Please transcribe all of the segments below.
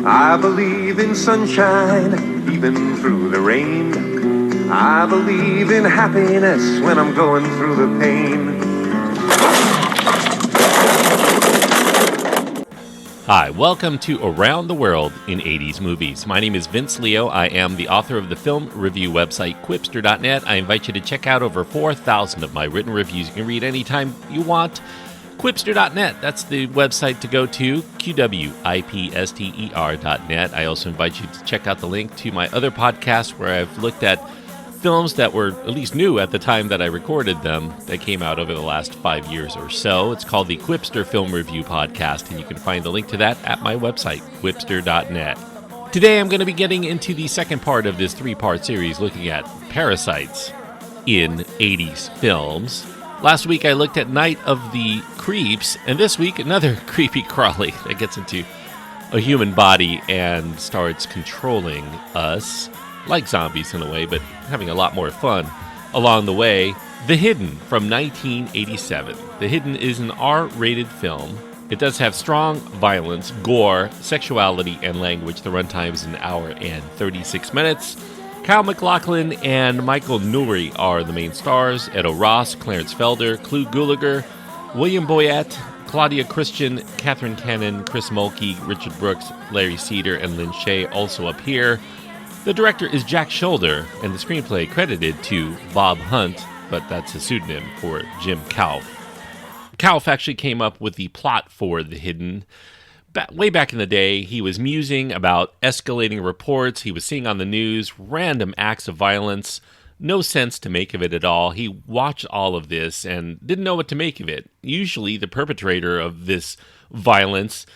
I believe in sunshine, even through the rain. I believe in happiness when I'm going through the pain. Hi, welcome to Around the World in 80s Movies. My name is Vince Leo. I am the author of the film review website Quipster.net. I invite you to check out over 4,000 of my written reviews. You can read anytime you want. Quipster.net, that's the website to go to, QWIPSTER.net. I also invite you to check out the link to my other podcast where I've looked at films that were at least new at the time that I recorded them that came out over the last 5 years or so. It's called the Quipster Film Review Podcast, and you can find the link to that at my website, Quipster.net. Today I'm going to be getting into the second part of this three-part series looking at parasites in 80s films. Last week I looked at Night of the Creeps, and this week another creepy crawly that gets into a human body and starts controlling us. Like zombies in a way, but having a lot more fun along the way. The Hidden from 1987. The Hidden is an R-rated film. It does have strong violence, gore, sexuality, and language. The runtime is an hour and 36 minutes. Kyle MacLachlan and Michael Nouri are the main stars. Edo Ross, Clarence Felder, Lloyd Gallagher, William Boyett, Claudia Christian, Catherine Cannon, Chris Mulkey, Richard Brooks, Larry Cedar, and Lynn Shay also appear. The director is Jack Sholder, and the screenplay credited to Bob Hunt, but that's a pseudonym for Jim Kauf. Kauf actually came up with the plot for The Hidden. Way back in the day, he was musing about escalating reports he was seeing on the news, random acts of violence, no sense to make of it at all. He watched all of this and didn't know what to make of it. Usually the perpetrator of this violence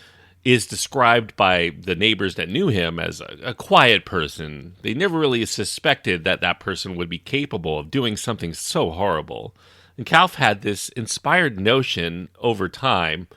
is described by the neighbors that knew him as a quiet person. They never really suspected that that person would be capable of doing something so horrible. And Kauf had this inspired notion over time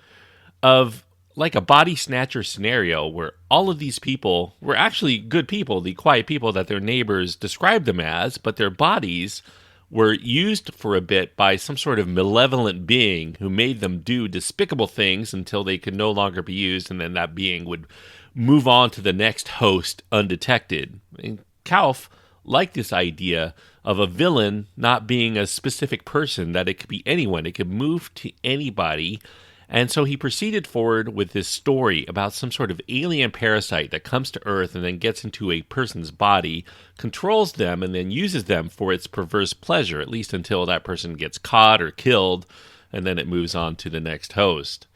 of like a body snatcher scenario where all of these people were actually good people, the quiet people that their neighbors described them as, but their bodies were used for a bit by some sort of malevolent being who made them do despicable things until they could no longer be used, and then that being would move on to the next host undetected. And Kauf liked this idea of a villain not being a specific person, that it could be anyone, it could move to anybody. And so he proceeded forward with this story about some sort of alien parasite that comes to Earth and then gets into a person's body, controls them, and then uses them for its perverse pleasure, at least until that person gets caught or killed, and then it moves on to the next host.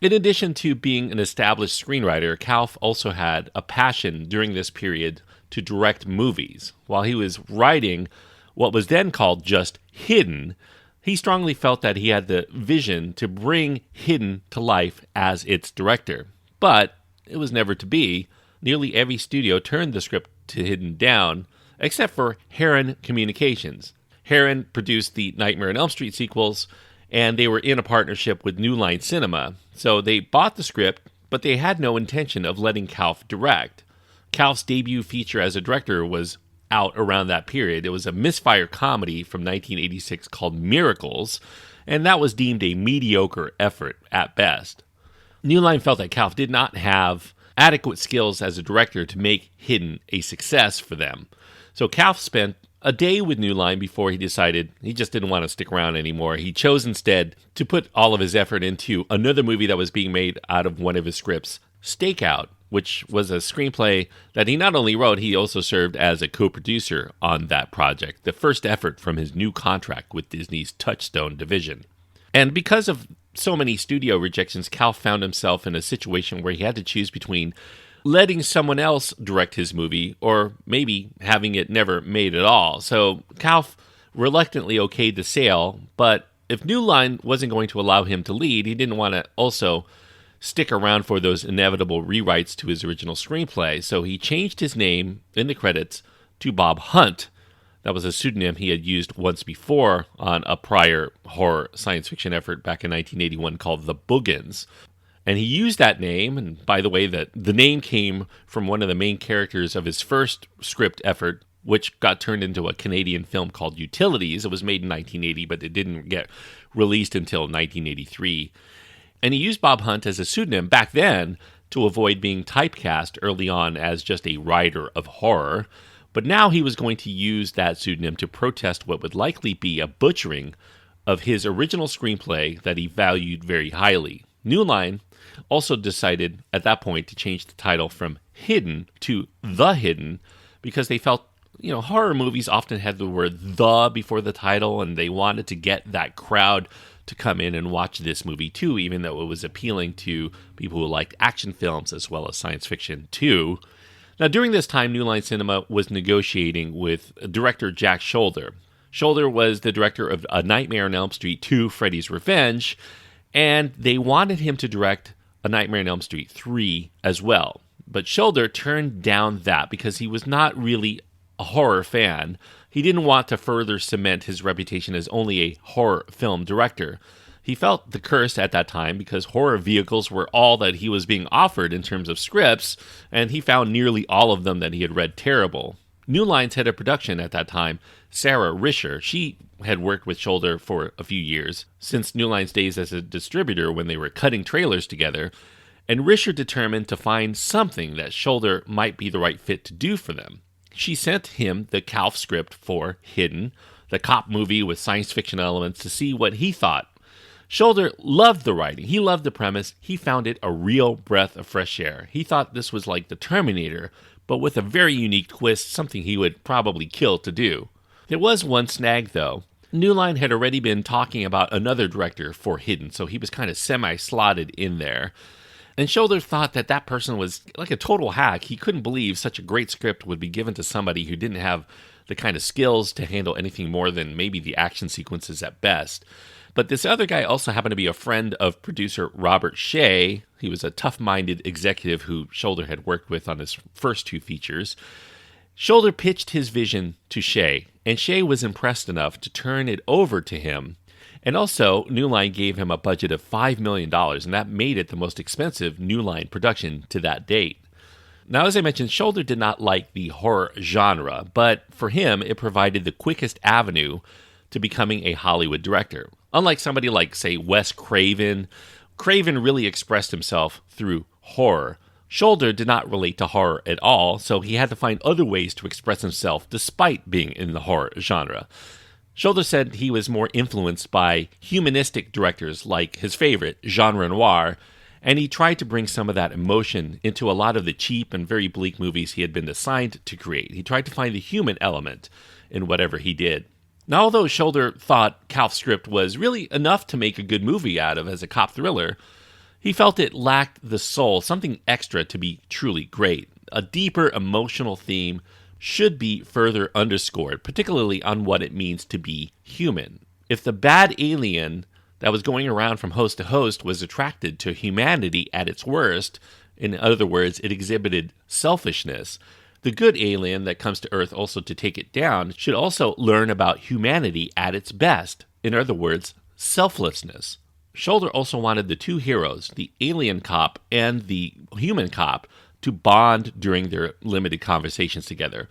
In addition to being an established screenwriter, Kauf also had a passion during this period to direct movies. While he was writing what was then called just Hidden, he strongly felt that he had the vision to bring Hidden to life as its director. But it was never to be. Nearly every studio turned the script to Hidden down, except for Heron Communications. Heron produced the Nightmare on Elm Street sequels, and they were in a partnership with New Line Cinema. So they bought the script, but they had no intention of letting Kauf direct. Kauf's debut feature as a director was out around that period. It was a misfire comedy from 1986 called Miracles, and that was deemed a mediocre effort at best. New Line felt that Kauf did not have adequate skills as a director to make Hidden a success for them. So Kauf spent a day with New Line before he decided he just didn't want to stick around anymore. He chose instead to put all of his effort into another movie that was being made out of one of his scripts, Stakeout, which was a screenplay that he not only wrote, he also served as a co-producer on that project, the first effort from his new contract with Disney's Touchstone division. And because of so many studio rejections, Kauf found himself in a situation where he had to choose between letting someone else direct his movie or maybe having it never made at all. So Kauf reluctantly okayed the sale, but if New Line wasn't going to allow him to lead, he didn't want to also stick around for those inevitable rewrites to his original screenplay, so he changed his name in the credits to Bob Hunt. That was a pseudonym he had used once before on a prior horror science fiction effort back in 1981 called The Boogans. And he used that name, and by the way, the name came from one of the main characters of his first script effort, which got turned into a Canadian film called Utilities. It was made in 1980, but it didn't get released until 1983. And he used Bob Hunt as a pseudonym back then to avoid being typecast early on as just a writer of horror. But now he was going to use that pseudonym to protest what would likely be a butchering of his original screenplay that he valued very highly. New Line also decided at that point to change the title from Hidden to The Hidden because they felt, horror movies often had the word the before the title, and they wanted to get that crowd to come in and watch this movie too, even though it was appealing to people who liked action films as well as science fiction too. Now, during this time, New Line Cinema was negotiating with director Jack Sholder. Sholder was the director of A Nightmare on Elm Street 2, Freddy's Revenge, and they wanted him to direct A Nightmare on Elm Street 3 as well. But Sholder turned down that because he was not really a horror fan. He didn't want to further cement his reputation as only a horror film director. He felt the curse at that time because horror vehicles were all that he was being offered in terms of scripts, and he found nearly all of them that he had read terrible. New Line's head of production at that time, Sarah Risher, she had worked with Sholder for a few years, since New Line's days as a distributor when they were cutting trailers together, and Risher determined to find something that Sholder might be the right fit to do for them. She sent him the Calf script for Hidden, the cop movie with science fiction elements, to see what he thought. Sholder loved the writing. He loved the premise. He found it a real breath of fresh air. He thought this was like the Terminator, but with a very unique twist, something he would probably kill to do. There was one snag, though. New Line had already been talking about another director for Hidden, so he was kind of semi-slotted in there. And Sholder thought that person was like a total hack. He couldn't believe such a great script would be given to somebody who didn't have the kind of skills to handle anything more than maybe the action sequences at best. But this other guy also happened to be a friend of producer Robert Shea. He was a tough-minded executive who Sholder had worked with on his first two features. Sholder pitched his vision to Shea, and Shea was impressed enough to turn it over to him. And also, New Line gave him a budget of $5 million, and that made it the most expensive New Line production to that date. Now, as I mentioned, Sholder did not like the horror genre, but for him, it provided the quickest avenue to becoming a Hollywood director. Unlike somebody like, say, Wes Craven, Craven really expressed himself through horror. Sholder did not relate to horror at all, so he had to find other ways to express himself despite being in the horror genre. Sholder said he was more influenced by humanistic directors like his favorite, Jean Renoir, and he tried to bring some of that emotion into a lot of the cheap and very bleak movies he had been assigned to create. He tried to find the human element in whatever he did. Now, although Sholder thought Calf's script was really enough to make a good movie out of as a cop thriller, he felt it lacked the soul, something extra to be truly great. A deeper emotional theme should be further underscored, particularly on what it means to be human. If the bad alien that was going around from host to host was attracted to humanity at its worst, in other words, it exhibited selfishness, the good alien that comes to Earth also to take it down should also learn about humanity at its best, in other words, selflessness. Sholder also wanted the two heroes, the alien cop and the human cop, to bond during their limited conversations together.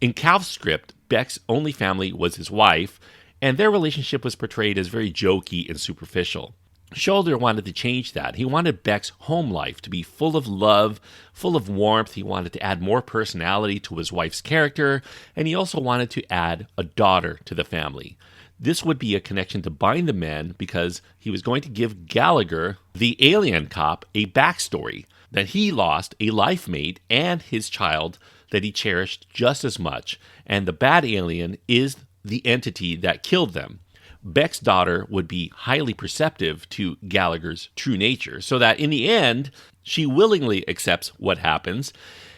In Calf's script, Beck's only family was his wife, and their relationship was portrayed as very jokey and superficial. Sholder wanted to change that. He wanted Beck's home life to be full of love, full of warmth. He wanted to add more personality to his wife's character, and he also wanted to add a daughter to the family. This would be a connection to bind the men because he was going to give Gallagher, the alien cop, a backstory that he lost a life mate and his child that he cherished just as much, and the bad alien is the entity that killed them. Beck's daughter would be highly perceptive to Gallagher's true nature, so that in the end, she willingly accepts what happens,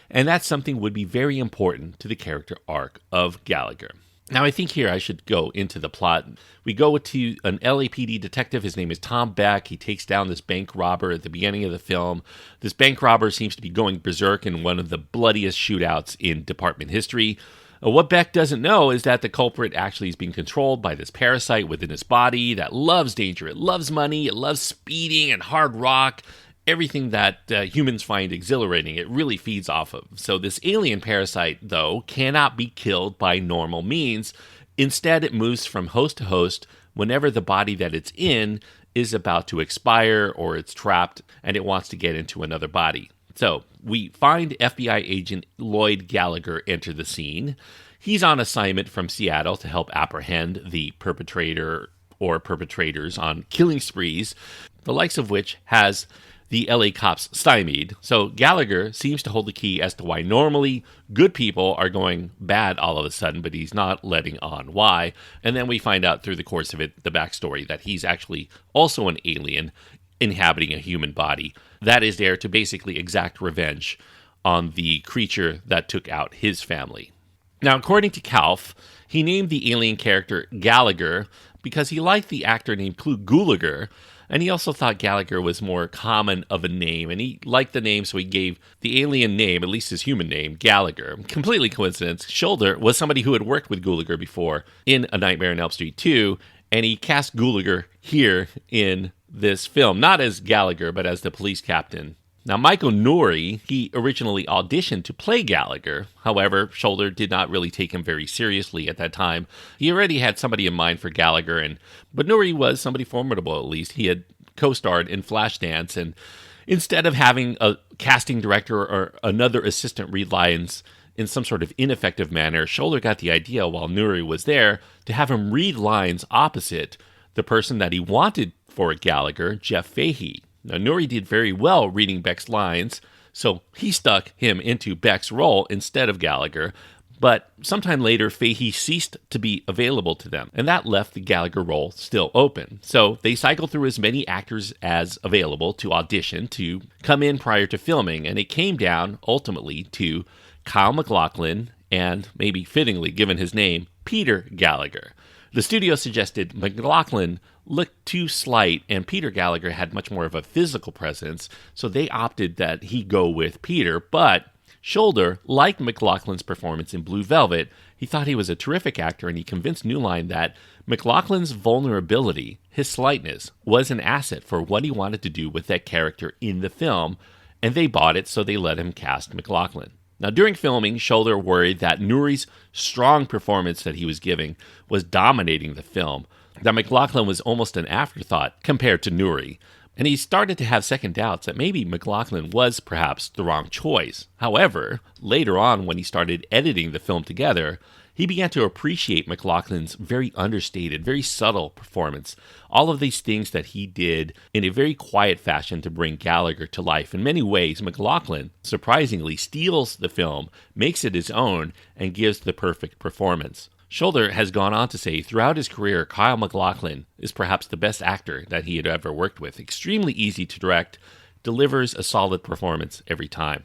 and that's something would be very important to the character arc of Gallagher. Now, I think here I should go into the plot. We go to an LAPD detective. His name is Tom Beck. He takes down this bank robber at the beginning of the film. This bank robber seems to be going berserk in one of the bloodiest shootouts in department history. What Beck doesn't know is that the culprit actually is being controlled by this parasite within his body that loves danger. It loves money. It loves speeding and hard rock. Everything that humans find exhilarating, it really feeds off of. So this alien parasite, though, cannot be killed by normal means. Instead, it moves from host to host whenever the body that it's in is about to expire or it's trapped and it wants to get into another body. So we find FBI agent Lloyd Gallagher enter the scene. He's on assignment from Seattle to help apprehend the perpetrator or perpetrators on killing sprees, the likes of which has the LA cops stymied. So Gallagher seems to hold the key as to why normally good people are going bad all of a sudden, but he's not letting on why. And then we find out through the course of it, the backstory, that he's actually also an alien inhabiting a human body that is there to basically exact revenge on the creature that took out his family. Now, according to Calf, he named the alien character Gallagher because he liked the actor named Clu Gulager, and he also thought Gallagher was more common of a name, and he liked the name, so he gave the alien name, at least his human name, Gallagher. Completely coincidence. Sholder was somebody who had worked with Gulager before in A Nightmare on Elm Street 2, and he cast Gulager here in this film, not as Gallagher, but as the police captain. Now, Michael Nouri, he originally auditioned to play Gallagher. However, Sholder did not really take him very seriously at that time. He already had somebody in mind for Gallagher, but Nouri was somebody formidable, at least. He had co-starred in Flashdance, and instead of having a casting director or another assistant read lines in some sort of ineffective manner, Sholder got the idea while Nouri was there to have him read lines opposite the person that he wanted for Gallagher, Jeff Fahey. Now, Nouri did very well reading Beck's lines, so he stuck him into Beck's role instead of Gallagher, but sometime later, Fahey ceased to be available to them, and that left the Gallagher role still open. So they cycled through as many actors as available to audition to come in prior to filming, and it came down, ultimately, to Kyle MacLachlan and, maybe fittingly given his name, Peter Gallagher. The studio suggested MacLachlan looked too slight, and Peter Gallagher had much more of a physical presence, so they opted that he go with Peter. But Sholder liked MacLachlan's performance in Blue Velvet. He thought he was a terrific actor, and he convinced New Line that MacLachlan's vulnerability, his slightness, was an asset for what he wanted to do with that character in the film, and they bought it, so they let him cast MacLachlan. Now, during filming, Sholder worried that Nouri's strong performance that he was giving was dominating the film, that MacLachlan was almost an afterthought compared to Nouri, and he started to have second doubts that maybe MacLachlan was perhaps the wrong choice. However, later on when he started editing the film together, he began to appreciate MacLachlan's very understated, very subtle performance. All of these things that he did in a very quiet fashion to bring Gallagher to life. In many ways, MacLachlan, surprisingly, steals the film, makes it his own, and gives the perfect performance. Sholder has gone on to say, throughout his career, Kyle MacLachlan is perhaps the best actor that he had ever worked with. Extremely easy to direct, delivers a solid performance every time.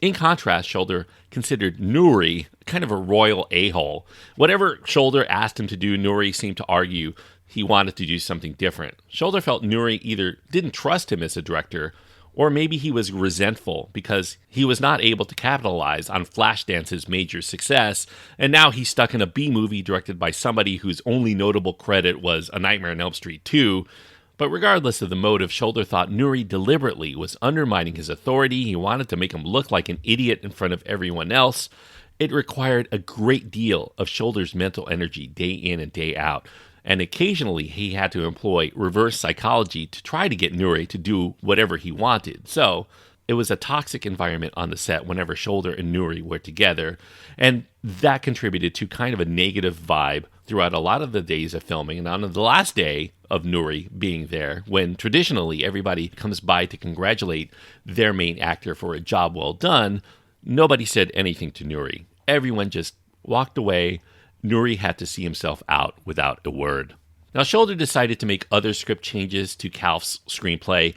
In contrast, Sholder considered Nouri kind of a royal a-hole. Whatever Sholder asked him to do, Nouri seemed to argue he wanted to do something different. Sholder felt Nouri either didn't trust him as a director, or maybe he was resentful because he was not able to capitalize on Flashdance, major success, and now he's stuck in a B-movie directed by somebody whose only notable credit was A Nightmare on Elm Street 2. But regardless of the motive, Sholder thought Nouri deliberately was undermining his authority. He wanted to make him look like an idiot in front of everyone else. It required a great deal of Sholder's mental energy day in and day out. And occasionally he had to employ reverse psychology to try to get Nouri to do whatever he wanted. So it was a toxic environment on the set whenever Sholder and Nouri were together, and that contributed to kind of a negative vibe throughout a lot of the days of filming. And on the last day of Nouri being there, when traditionally everybody comes by to congratulate their main actor for a job well done, nobody said anything to Nouri. Everyone just walked away. Nouri had to see himself out without a word. Now, Sholder decided to make other script changes to Calf's screenplay.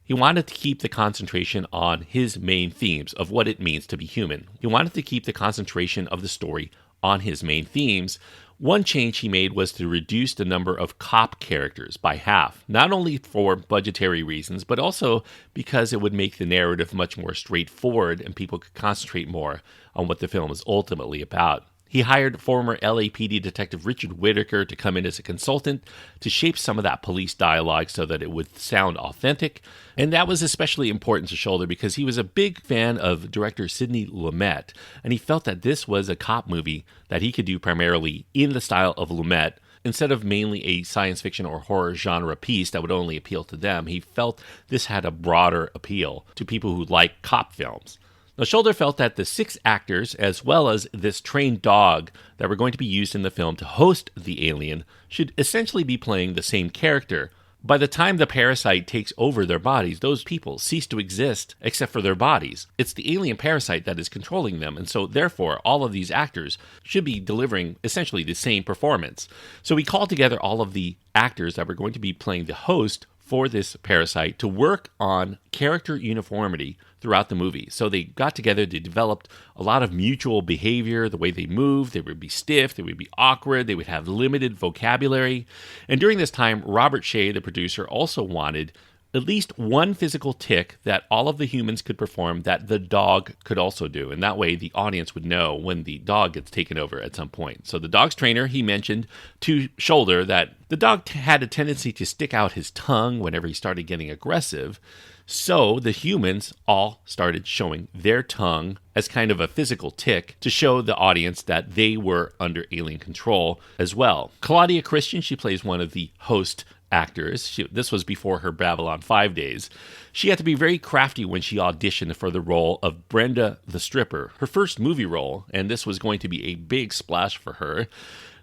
He wanted to keep the concentration on his main themes of what it means to be human. He wanted to keep the concentration of the story on his main themes. One change he made was to reduce the number of cop characters by half, not only for budgetary reasons, but also because it would make the narrative much more straightforward and people could concentrate more on what the film is ultimately about. He hired former LAPD detective Richard Whitaker to come in as a consultant to shape some of that police dialogue so that it would sound authentic. And that was especially important to Sholder because he was a big fan of director Sidney Lumet, and he felt that this was a cop movie that he could do primarily in the style of Lumet, instead of mainly a science fiction or horror genre piece that would only appeal to them, he felt this had a broader appeal to people who like cop films. Now, Sholder felt that the 6 actors, as well as this trained dog that were going to be used in the film to host the alien, should essentially be playing the same character. By the time the parasite takes over their bodies, those people cease to exist except for their bodies. It's the alien parasite that is controlling them, and so therefore all of these actors should be delivering essentially the same performance. So he called together all of the actors that were going to be playing the host for this parasite to work on character uniformity throughout the movie. So they got together, they developed a lot of mutual behavior, the way they moved, they would be stiff, they would be awkward, they would have limited vocabulary. And during this time, Robert Shea, the producer, also wanted at least one physical tick that all of the humans could perform that the dog could also do. And that way the audience would know when the dog gets taken over at some point. So the dog's trainer, he mentioned to Sholder that the dog had a tendency to stick out his tongue whenever he started getting aggressive. So the humans all started showing their tongue as kind of a physical tick to show the audience that they were under alien control as well. Claudia Christian, she plays one of the host actors. This was before her Babylon 5 days. She had to be very crafty when she auditioned for the role of Brenda the Stripper, her first movie role, and this was going to be a big splash for her.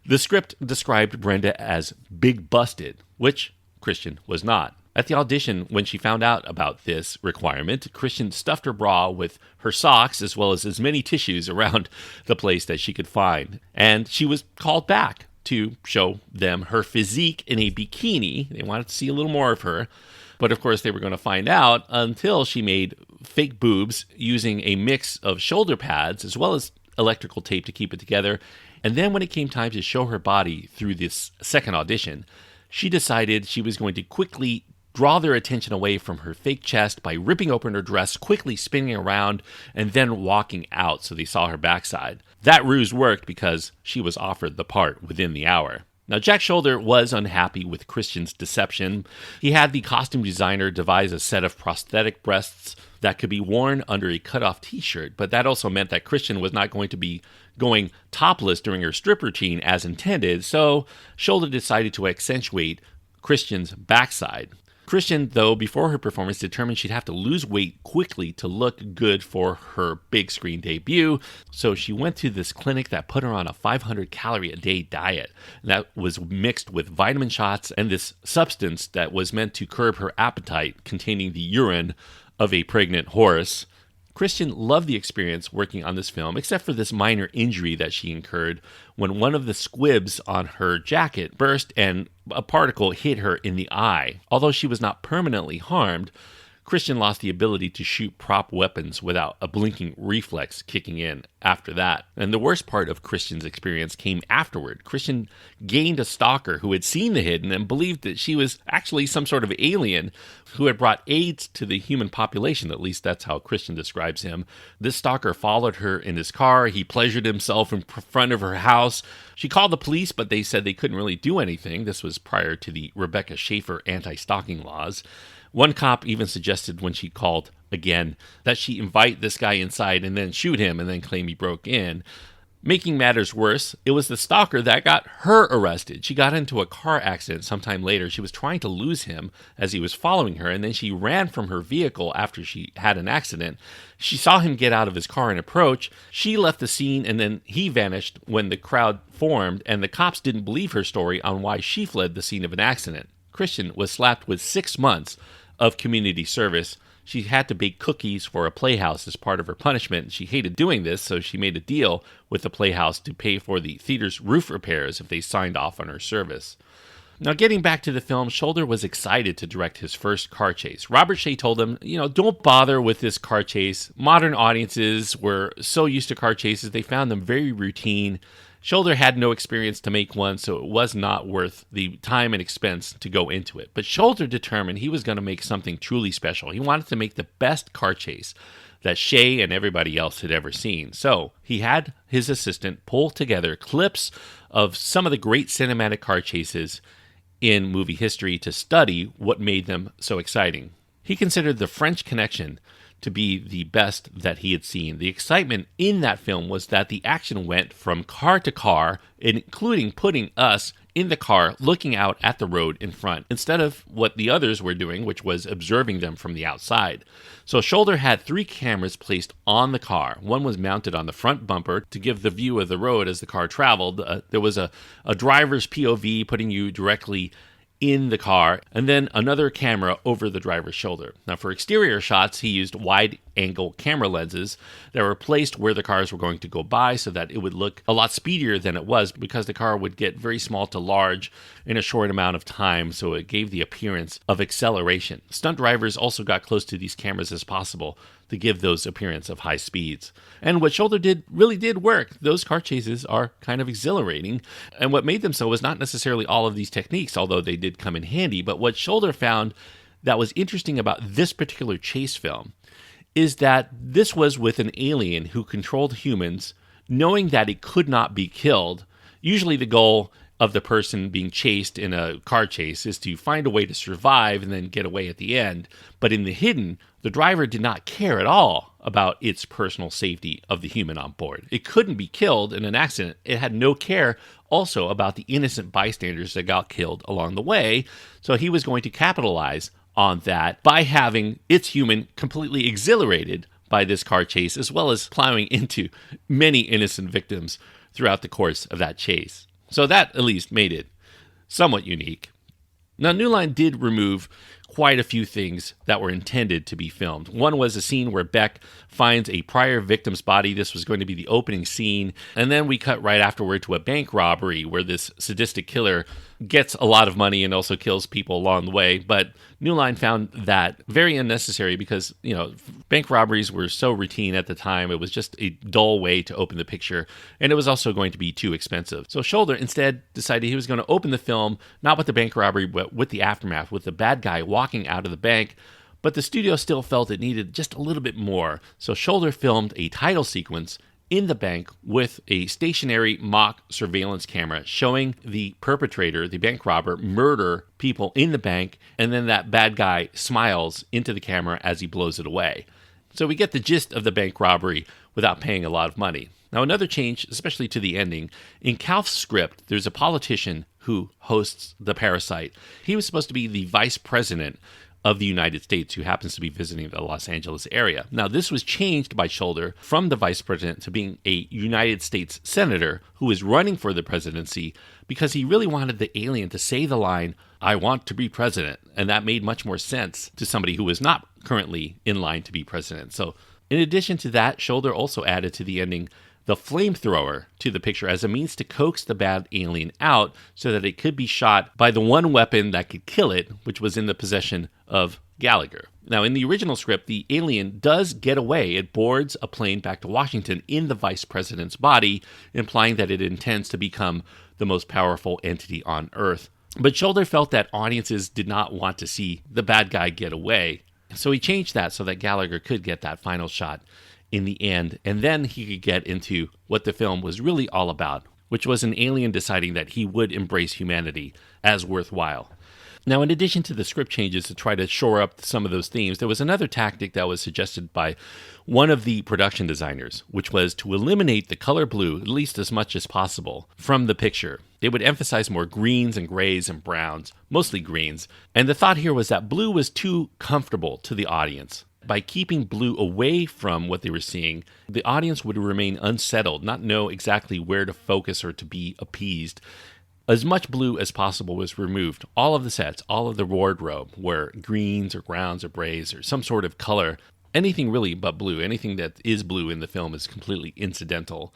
The script described Brenda as big busted, which Christian was not. At the audition, when she found out about this requirement, Christian stuffed her bra with her socks as well as many tissues around the place that she could find. And she was called back to show them her physique in a bikini. They wanted to see a little more of her. But of course, they were going to find out until she made fake boobs using a mix of shoulder pads as well as electrical tape to keep it together. And then when it came time to show her body through this second audition, she decided she was going to quickly draw their attention away from her fake chest by ripping open her dress, quickly spinning around, and then walking out so they saw her backside. That ruse worked because she was offered the part within the hour. Now, Jack Sholder was unhappy with Christian's deception. He had the costume designer devise a set of prosthetic breasts that could be worn under a cut-off t-shirt, but that also meant that Christian was not going to be going topless during her strip routine as intended, so Sholder decided to accentuate Christian's backside. Christian, though, before her performance, determined she'd have to lose weight quickly to look good for her big screen debut. So she went to this clinic that put her on a 500-calorie-a-day diet. That was mixed with vitamin shots and this substance that was meant to curb her appetite, containing the urine of a pregnant horse. Christian loved the experience working on this film, except for this minor injury that she incurred when one of the squibs on her jacket burst and a particle hit her in the eye. Although she was not permanently harmed, Christian lost the ability to shoot prop weapons without a blinking reflex kicking in after that. And the worst part of Christian's experience came afterward. Christian gained a stalker who had seen the hidden and believed that she was actually some sort of alien who had brought AIDS to the human population. At least that's how Christian describes him. This stalker followed her in his car. He pleasured himself in front of her house. She called the police, but they said they couldn't really do anything. This was prior to the Rebecca Schaefer anti-stalking laws. One cop even suggested when she called again that she invite this guy inside and then shoot him and then claim he broke in. Making matters worse, it was the stalker that got her arrested. She got into a car accident sometime later. She was trying to lose him as he was following her, and then she ran from her vehicle after she had an accident. She saw him get out of his car and approach. She left the scene, and then he vanished when the crowd formed, and the cops didn't believe her story on why she fled the scene of an accident. Christian was slapped with 6 months of community service. She had to bake cookies for a playhouse as part of her punishment. She hated doing this, so she made a deal with the playhouse to pay for the theater's roof repairs if they signed off on her service. Now, getting back to the film, Sholder was excited to direct his first car chase. Robert Shea told him, don't bother with this car chase. Modern audiences were so used to car chases, they found them very routine. Sholder had no experience to make one, so it was not worth the time and expense to go into it. But Sholder determined he was going to make something truly special. He wanted to make the best car chase that Shea and everybody else had ever seen. So he had his assistant pull together clips of some of the great cinematic car chases in movie history to study what made them so exciting. He considered the French Connection to be the best that he had seen. The excitement in that film was that the action went from car to car, including putting us in the car looking out at the road in front, instead of what the others were doing, which was observing them from the outside. So Sholder had 3 cameras placed on the car. One was mounted on the front bumper to give the view of the road as the car traveled. There was a driver's POV putting you directly in the car, and then another camera over the driver's shoulder. Now, for exterior shots, he used wide-angle camera lenses that were placed where the cars were going to go by so that it would look a lot speedier than it was, because the car would get very small to large in a short amount of time, so it gave the appearance of acceleration. Stunt drivers also got close to these cameras as possible to give those appearance of high speeds. And what Sholder did really did work. Those car chases are kind of exhilarating, and what made them so was not necessarily all of these techniques, although they did come in handy. But what Sholder found that was interesting about this particular chase film is that this was with an alien who controlled humans, knowing that it could not be killed. Usually the goal of the person being chased in a car chase is to find a way to survive and then get away at the end. But in The Hidden, the driver did not care at all about its personal safety of the human on board. It couldn't be killed in an accident. It had no care also about the innocent bystanders that got killed along the way. So he was going to capitalize on that by having its human completely exhilarated by this car chase, as well as plowing into many innocent victims throughout the course of that chase. So that at least made it somewhat unique. Now, New Line did remove quite a few things that were intended to be filmed. One was a scene where Beck finds a prior victim's body. This was going to be the opening scene. And then we cut right afterward to a bank robbery where this sadistic killer gets a lot of money and also kills people along the way. But New Line found that very unnecessary because, bank robberies were so routine at the time. It was just a dull way to open the picture, and it was also going to be too expensive. So Sholder instead decided he was going to open the film not with the bank robbery, but with the aftermath, with the bad guy walking out of the bank. But the studio still felt it needed just a little bit more. So Sholder filmed a title sequence in the bank with a stationary mock surveillance camera showing the perpetrator, the bank robber, murder people in the bank, and then that bad guy smiles into the camera as he blows it away. So we get the gist of the bank robbery without paying a lot of money. Now, another change, especially to the ending, in Kauf's script, there's a politician who hosts the Parasite. He was supposed to be the vice president of the United States who happens to be visiting the Los Angeles area. Now, this was changed by Sholder from the vice president to being a United States senator who was running for the presidency because he really wanted the alien to say the line, "I want to be president." And that made much more sense to somebody who was not currently in line to be president. So in addition to that, Sholder also added to the ending the flamethrower to the picture as a means to coax the bad alien out so that it could be shot by the one weapon that could kill it, which was in the possession of Gallagher. Now, in the original script, the alien does get away. It boards a plane back to Washington in the vice president's body, implying that it intends to become the most powerful entity on Earth. But Sholder felt that audiences did not want to see the bad guy get away. So he changed that so that Gallagher could get that final shot in the end, and then he could get into what the film was really all about, which was an alien deciding that he would embrace humanity as worthwhile. Now, in addition to the script changes to try to shore up some of those themes, there was another tactic that was suggested by one of the production designers, which was to eliminate the color blue, at least as much as possible, from the picture. They would emphasize more greens and grays and browns, mostly greens, and the thought here was that blue was too comfortable to the audience. By keeping blue away from what they were seeing, the audience would remain unsettled, not know exactly where to focus or to be appeased. As much blue as possible was removed. All of the sets, all of the wardrobe were greens or browns or grays or some sort of color. Anything really but blue. Anything that is blue in the film is completely incidental.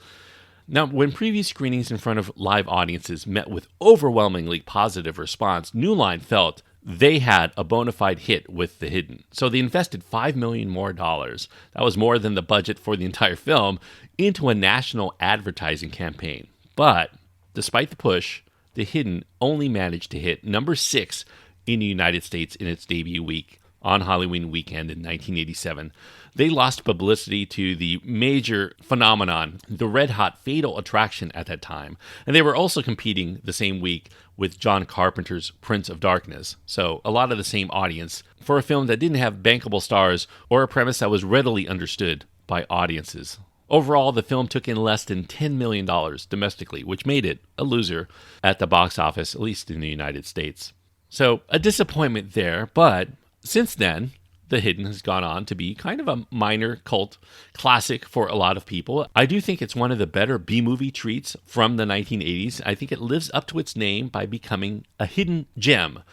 Now, when previous screenings in front of live audiences met with overwhelmingly positive response, New Line felt they had a bona fide hit with The Hidden. So they invested $5 million more. That was more than the budget for the entire film into a national advertising campaign. But despite the push, The Hidden only managed to hit number 6 in the United States in its debut week on Halloween weekend in 1987. They lost publicity to the major phenomenon, the red-hot Fatal Attraction at that time. And they were also competing the same week with John Carpenter's Prince of Darkness. So a lot of the same audience for a film that didn't have bankable stars or a premise that was readily understood by audiences. Overall, the film took in less than $10 million domestically, which made it a loser at the box office, at least in the United States. So a disappointment there, but since then, The Hidden has gone on to be kind of a minor cult classic for a lot of people. I do think it's one of the better B-movie treats from the 1980s. I think it lives up to its name by becoming a hidden gem,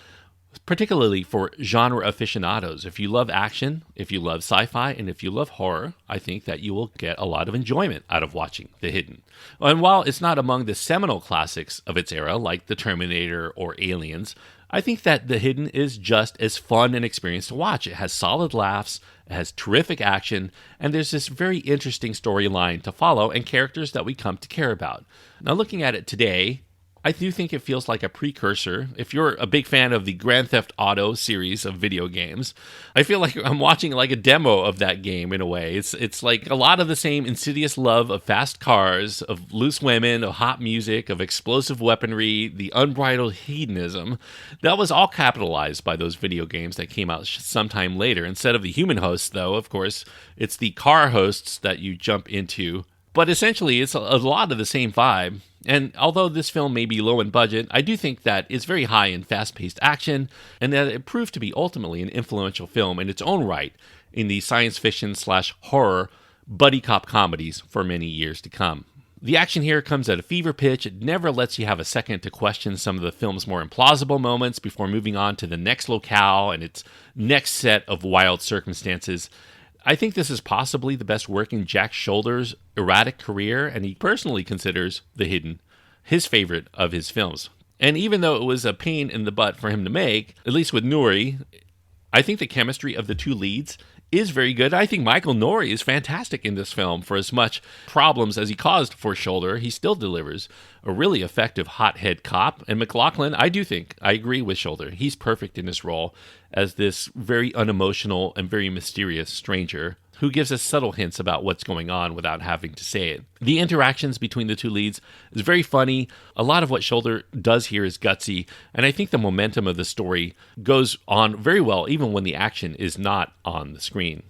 particularly for genre aficionados. If you love action, if you love sci-fi, and if you love horror, I think that you will get a lot of enjoyment out of watching The Hidden. And while it's not among the seminal classics of its era, like The Terminator or Aliens, I think that The Hidden is just as fun an experience to watch. It has solid laughs, it has terrific action, and there's this very interesting storyline to follow and characters that we come to care about. Now, looking at it today, I do think it feels like a precursor. If you're a big fan of the Grand Theft Auto series of video games, I feel like I'm watching like a demo of that game in a way. It's like a lot of the same insidious love of fast cars, of loose women, of hot music, of explosive weaponry, the unbridled hedonism. That was all capitalized by those video games that came out sometime later. Instead of the human hosts, though, of course, it's the car hosts that you jump into. But essentially, it's a lot of the same vibe. And although this film may be low in budget, I do think that it's very high in fast-paced action, and that it proved to be ultimately an influential film in its own right in the science fiction/horror buddy cop comedies for many years to come. The action here comes at a fever pitch. It never lets you have a second to question some of the film's more implausible moments before moving on to the next locale and its next set of wild circumstances. I think this is possibly the best work in Jack Sholder's erratic career, and he personally considers The Hidden his favorite of his films. And even though it was a pain in the butt for him to make, at least with Nouri, I think the chemistry of the two leads is very good. I think Michael Nouri is fantastic in this film. For as much problems as he caused for Sholder, he still delivers a really effective hothead cop. And MacLachlan, I agree with Sholder. He's perfect in this role as this very unemotional and very mysterious stranger who gives us subtle hints about what's going on without having to say it. The interactions between the two leads is very funny. A lot of what Sholder does here is gutsy, and I think the momentum of the story goes on very well even when the action is not on the screen.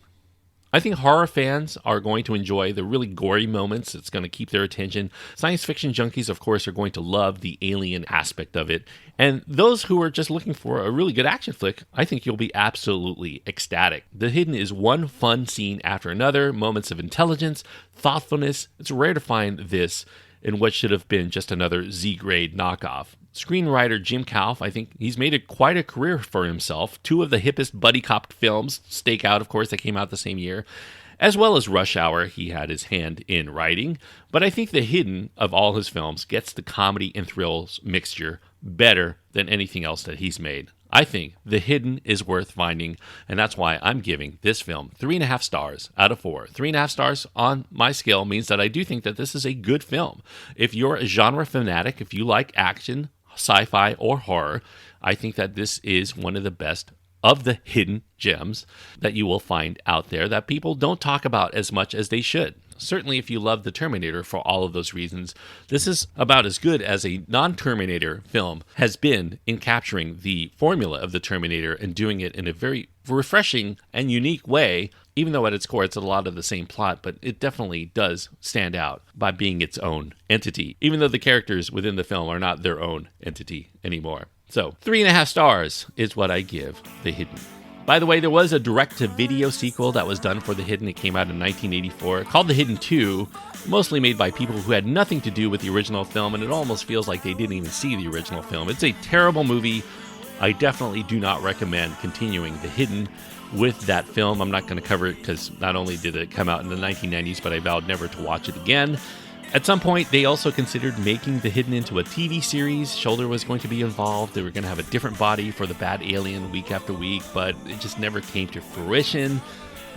I think horror fans are going to enjoy the really gory moments. It's going to keep their attention. Science fiction junkies, of course, are going to love the alien aspect of it. And those who are just looking for a really good action flick, I think you'll be absolutely ecstatic. The Hidden is one fun scene after another, moments of intelligence, thoughtfulness. It's rare to find this in what should have been just another Z-grade knockoff. Screenwriter Jim Kalf, I think he's made quite a career for himself. Two of the hippest buddy cop films, Stakeout, of course, that came out the same year, as well as Rush Hour, he had his hand in writing. But I think The Hidden, of all his films, gets the comedy and thrills mixture better than anything else that he's made. I think The Hidden is worth finding, and that's why I'm giving this film 3.5 stars out of 4. 3.5 stars on my scale means that I do think that this is a good film. If you're a genre fanatic, if you like action, sci-fi, or horror, I think that this is one of the best of the hidden gems that you will find out there that people don't talk about as much as they should. Certainly, if you love The Terminator for all of those reasons, this is about as good as a non-Terminator film has been in capturing the formula of The Terminator and doing it in a very refreshing and unique way, even though at its core it's a lot of the same plot, but it definitely does stand out by being its own entity, even though the characters within the film are not their own entity anymore. So, 3.5 stars is what I give The Hidden. By the way, there was a direct-to-video sequel that was done for The Hidden. It came out in 1984, called The Hidden 2, mostly made by people who had nothing to do with the original film, and it almost feels like they didn't even see the original film. It's a terrible movie. I definitely do not recommend continuing The Hidden with that film. I'm not going to cover it because not only did it come out in the 1990s, but I vowed never to watch it again. At some point, they also considered making The Hidden into a TV series. Sholder was going to be involved. They were going to have a different body for the bad alien week after week, but it just never came to fruition.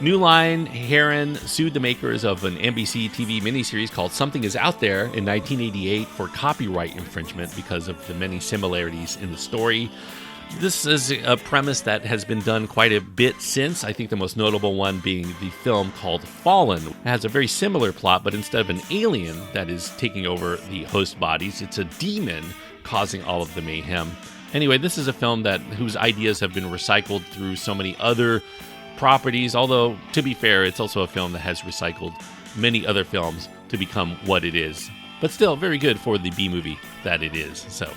New Line Heron sued the makers of an NBC TV miniseries called Something Is Out There in 1988 for copyright infringement because of the many similarities in the story. This is a premise that has been done quite a bit since, I think the most notable one being the film called Fallen. It has a very similar plot, but instead of an alien that is taking over the host bodies, it's a demon causing all of the mayhem. Anyway, this is a film whose ideas have been recycled through so many other properties, although, to be fair, it's also a film that has recycled many other films to become what it is. But still, very good for the B-movie that it is. So,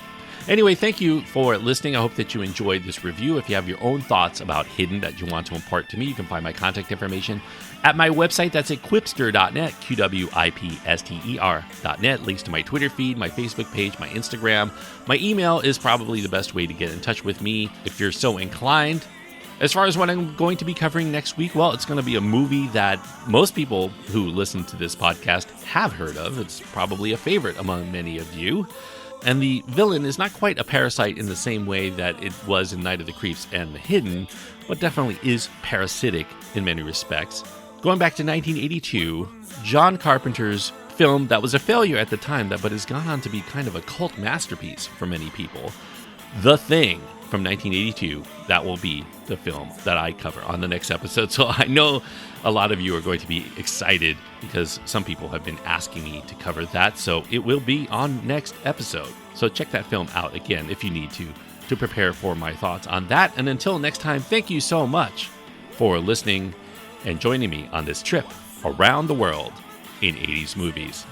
anyway, thank you for listening. I hope that you enjoyed this review. If you have your own thoughts about Hidden that you want to impart to me, you can find my contact information at my website. That's at quipster.net, QWIPSTER.net. Links to my Twitter feed, my Facebook page, my Instagram. My email is probably the best way to get in touch with me if you're so inclined. As far as what I'm going to be covering next week, well, it's going to be a movie that most people who listen to this podcast have heard of. It's probably a favorite among many of you. And the villain is not quite a parasite in the same way that it was in Night of the Creeps and The Hidden, but definitely is parasitic in many respects. Going back to 1982, John Carpenter's film that was a failure at the time, but has gone on to be kind of a cult masterpiece for many people, The Thing from 1982. That will be the film that I cover on the next episode. So I know a lot of you are going to be excited because some people have been asking me to cover that. So it will be on next episode. So check that film out again if you need to prepare for my thoughts on that. And until next time, thank you so much for listening and joining me on this trip around the world in 80s movies.